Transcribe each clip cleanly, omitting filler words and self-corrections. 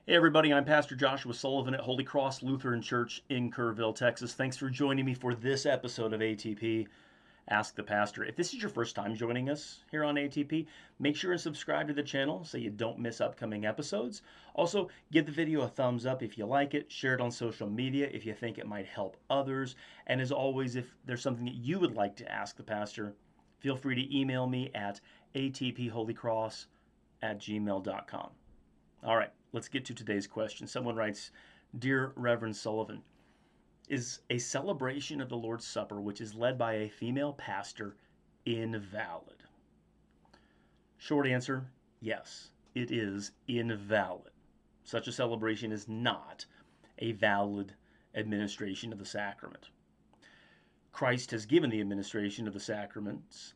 Hey everybody, I'm Pastor Joshua Sullivan at Holy Cross Lutheran Church in Kerrville, Texas. Thanks for joining me for this episode of ATP Ask the Pastor. If this is your first time joining us here on ATP, make sure and subscribe to the channel so you don't miss upcoming episodes. Also, give the video a thumbs up if you like it, share it on social media if you think it might help others, and as always, if there's something that you would like to ask the pastor, feel free to email me at atpholycross@gmail.com. All right, let's get to today's question. Someone writes, Dear Reverend Sullivan, is a celebration of the Lord's Supper, which is led by a female pastor, invalid? Short answer, yes, it is invalid. Such a celebration is not a valid administration of the sacrament. Christ has given the administration of the sacraments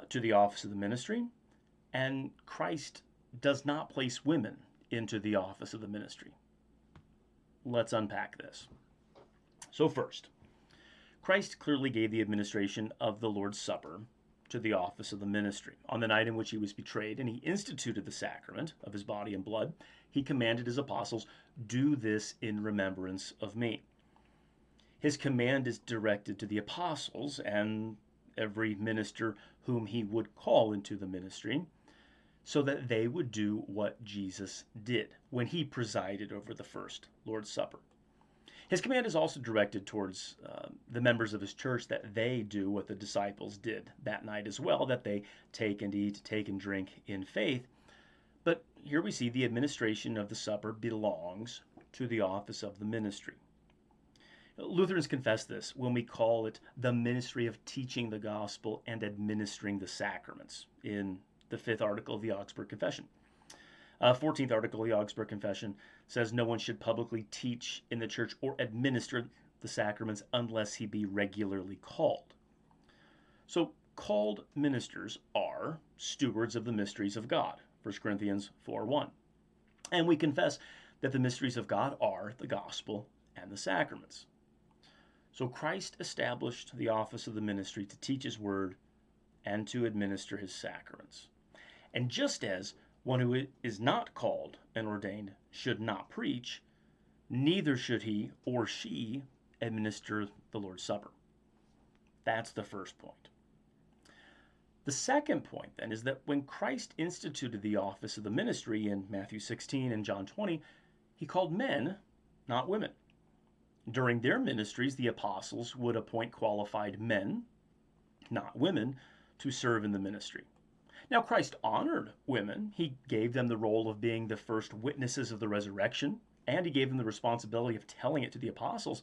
to the office of the ministry, and Christ does not place women into the office of the ministry. Let's unpack this. So first, Christ clearly gave the administration of the Lord's Supper to the office of the ministry. On the night in which he was betrayed and he instituted the sacrament of his body and blood, he commanded his apostles, "Do this in remembrance of me." His command is directed to the apostles and every minister whom he would call into the ministry, so that they would do what Jesus did when he presided over the first Lord's Supper. His command is also directed towards the members of his church that they do what the disciples did that night as well, that they take and eat, take and drink in faith. But here we see the administration of the supper belongs to the office of the ministry. Lutherans confess this when we call it the ministry of teaching the gospel and administering the sacraments in the 5th article of the Augsburg Confession. 14th article of the Augsburg Confession says no one should publicly teach in the church or administer the sacraments unless he be regularly called. So called ministers are stewards of the mysteries of God, 1 Corinthians 4:1. And we confess that the mysteries of God are the gospel and the sacraments. So Christ established the office of the ministry to teach his word and to administer his sacraments. And just as one who is not called and ordained should not preach, neither should he or she administer the Lord's Supper. That's the first point. The second point, then, is that when Christ instituted the office of the ministry in Matthew 16 and John 20, he called men, not women. During their ministries, the apostles would appoint qualified men, not women, to serve in the ministry. Now, Christ honored women. He gave them the role of being the first witnesses of the resurrection, and he gave them the responsibility of telling it to the apostles,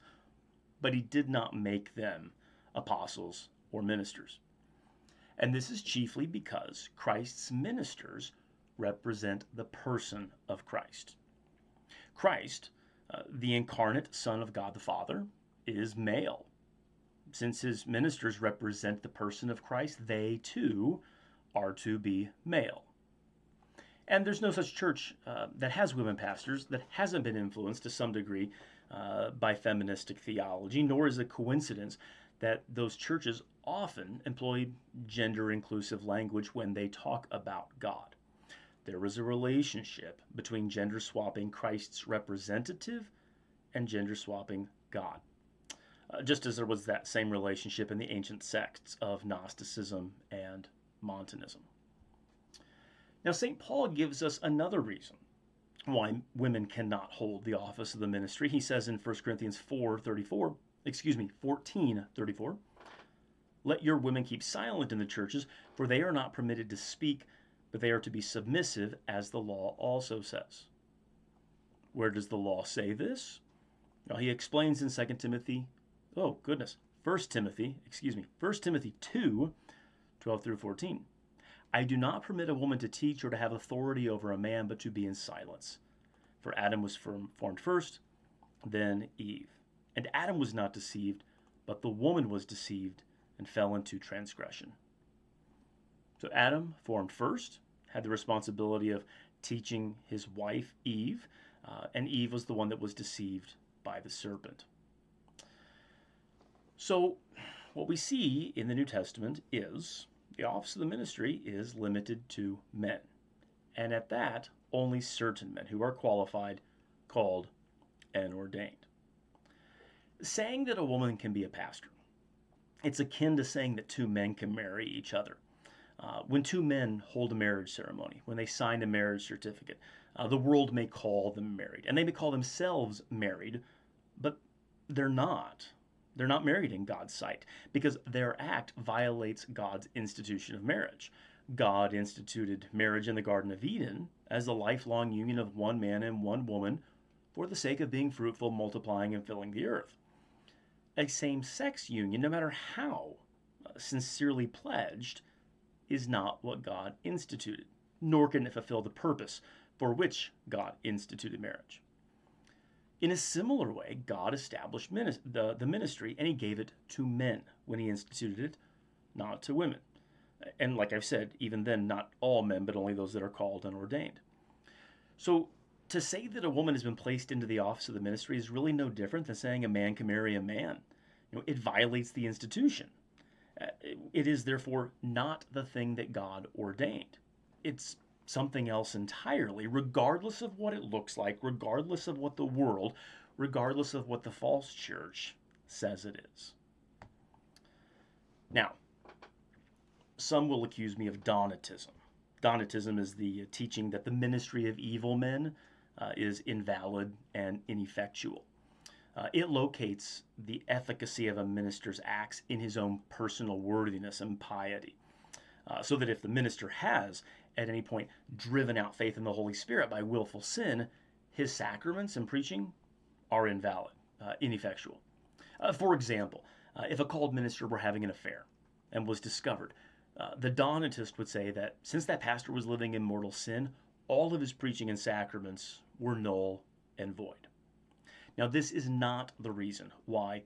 but he did not make them apostles or ministers. And this is chiefly because Christ's ministers represent the person of Christ. Christ, the incarnate Son of God the Father, is male. Since his ministers represent the person of Christ, they too are to be male. And there's no such church that has women pastors that hasn't been influenced to some degree by feministic theology, nor is it a coincidence that those churches often employ gender-inclusive language when they talk about God. There is a relationship between gender-swapping Christ's representative and gender-swapping God. Just as there was that same relationship in the ancient sects of Gnosticism and Montanism. Now, St. Paul gives us another reason why women cannot hold the office of the ministry. He says in 1 Corinthians 14:34, "Let your women keep silent in the churches, for they are not permitted to speak, but they are to be submissive, as the law also says." Where does the law say this? Well, he explains in 2 Timothy, 1 Timothy 2:12 through 14. "I do not permit a woman to teach or to have authority over a man, but to be in silence. For Adam was formed first, then Eve. And Adam was not deceived, but the woman was deceived and fell into transgression." So Adam, formed first, had the responsibility of teaching his wife Eve, and Eve was the one that was deceived by the serpent. So what we see in the New Testament is the office of the ministry is limited to men. And at that, only certain men who are qualified called, and ordained. Saying that a woman can be a pastor, it's akin to saying that two men can marry each other. When two men hold a marriage ceremony, when they sign a marriage certificate, the world may call them married, and they may call themselves married, but they're not. They're not married in God's sight because their act violates God's institution of marriage. God instituted marriage in the Garden of Eden as the lifelong union of one man and one woman for the sake of being fruitful, multiplying, and filling the earth. A same-sex union, no matter how sincerely pledged, is not what God instituted, nor can it fulfill the purpose for which God instituted marriage. In a similar way, God established the ministry, and he gave it to men when he instituted it, not to women. And like I've said, even then, not all men, but only those that are called and ordained. So to say that a woman has been placed into the office of the ministry is really no different than saying a man can marry a man. It violates the institution. It is therefore not the thing that God ordained. It's something else entirely, regardless of what it looks like, regardless of what the world, regardless of what the false church says it is. Now, some will accuse me of Donatism. Donatism is the teaching that the ministry of evil men is invalid and ineffectual. It locates the efficacy of a minister's acts in his own personal worthiness and piety. So that if the minister has, at any point, driven out faith in the Holy Spirit by willful sin, his sacraments and preaching are invalid, ineffectual. For example, if a called minister were having an affair and was discovered, the Donatist would say that since that pastor was living in mortal sin, all of his preaching and sacraments were null and void. Now, this is not the reason why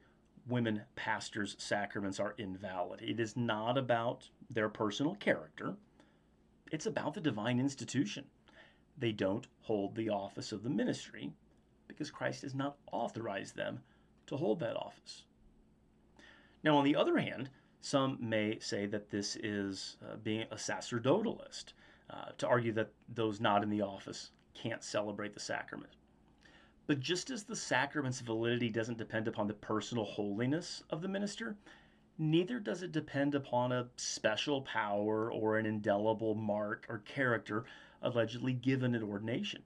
women pastors' sacraments are invalid. It is not about their personal character. It's about the divine institution. They don't hold the office of the ministry because Christ has not authorized them to hold that office. Now, on the other hand, some may say that this is being a sacerdotalist, to argue that those not in the office can't celebrate the sacrament. But just as the sacrament's validity doesn't depend upon the personal holiness of the minister, neither does it depend upon a special power or an indelible mark or character allegedly given at ordination.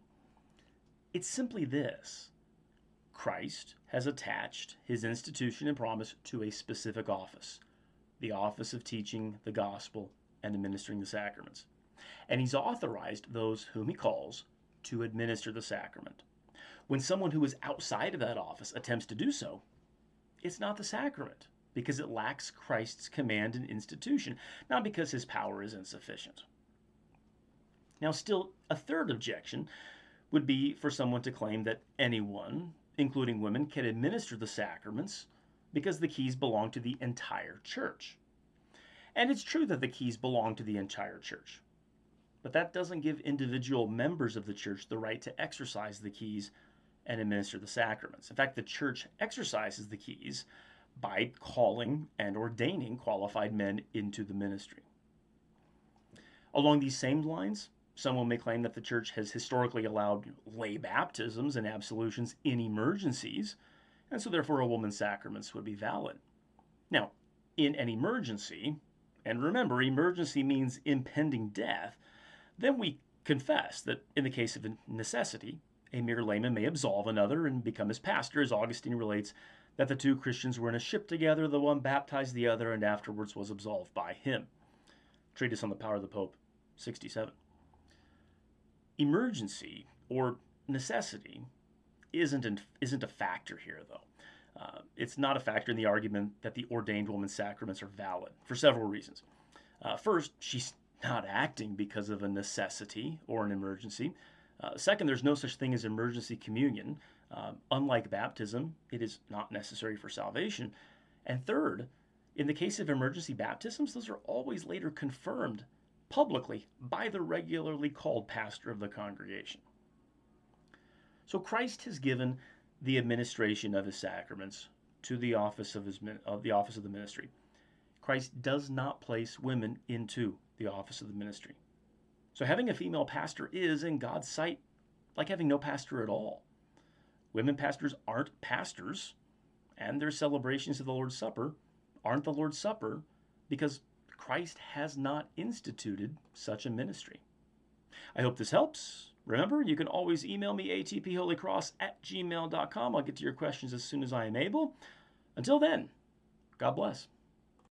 It's simply this: Christ has attached his institution and promise to a specific office, the office of teaching the gospel and administering the sacraments. And he's authorized those whom he calls to administer the sacrament. When someone who is outside of that office attempts to do so, it's not the sacrament, because it lacks Christ's command and institution, not because his power is insufficient. Now, still, a third objection would be for someone to claim that anyone, including women, can administer the sacraments because the keys belong to the entire church. And it's true that the keys belong to the entire church, but that doesn't give individual members of the church the right to exercise the keys and administer the sacraments. In fact, the church exercises the keys by calling and ordaining qualified men into the ministry. Along these same lines, someone may claim that the church has historically allowed lay baptisms and absolutions in emergencies, and so therefore a woman's sacraments would be valid. Now, in an emergency, and remember, emergency means impending death, then we confess that in the case of a necessity, a mere layman may absolve another and become his pastor, as Augustine relates that the two Christians were in a ship together, the one baptized the other, and afterwards was absolved by him. Treatise on the Power of the Pope, 67. Emergency, or necessity, isn't a factor here, though. It's not a factor in the argument that the ordained woman's sacraments are valid, for several reasons. First, she's not acting because of a necessity or an emergency. Second, there's no such thing as emergency communion. Unlike baptism, it is not necessary for salvation. And third, in the case of emergency baptisms, those are always later confirmed publicly by the regularly called pastor of the congregation. So Christ has given the administration of his sacraments to the office of the ministry. Christ does not place women into the office of the ministry. So having a female pastor is, in God's sight, like having no pastor at all. Women pastors aren't pastors, and their celebrations of the Lord's Supper aren't the Lord's Supper because Christ has not instituted such a ministry. I hope this helps. Remember, you can always email me atpholycross@gmail.com. I'll get to your questions as soon as I am able. Until then, God bless.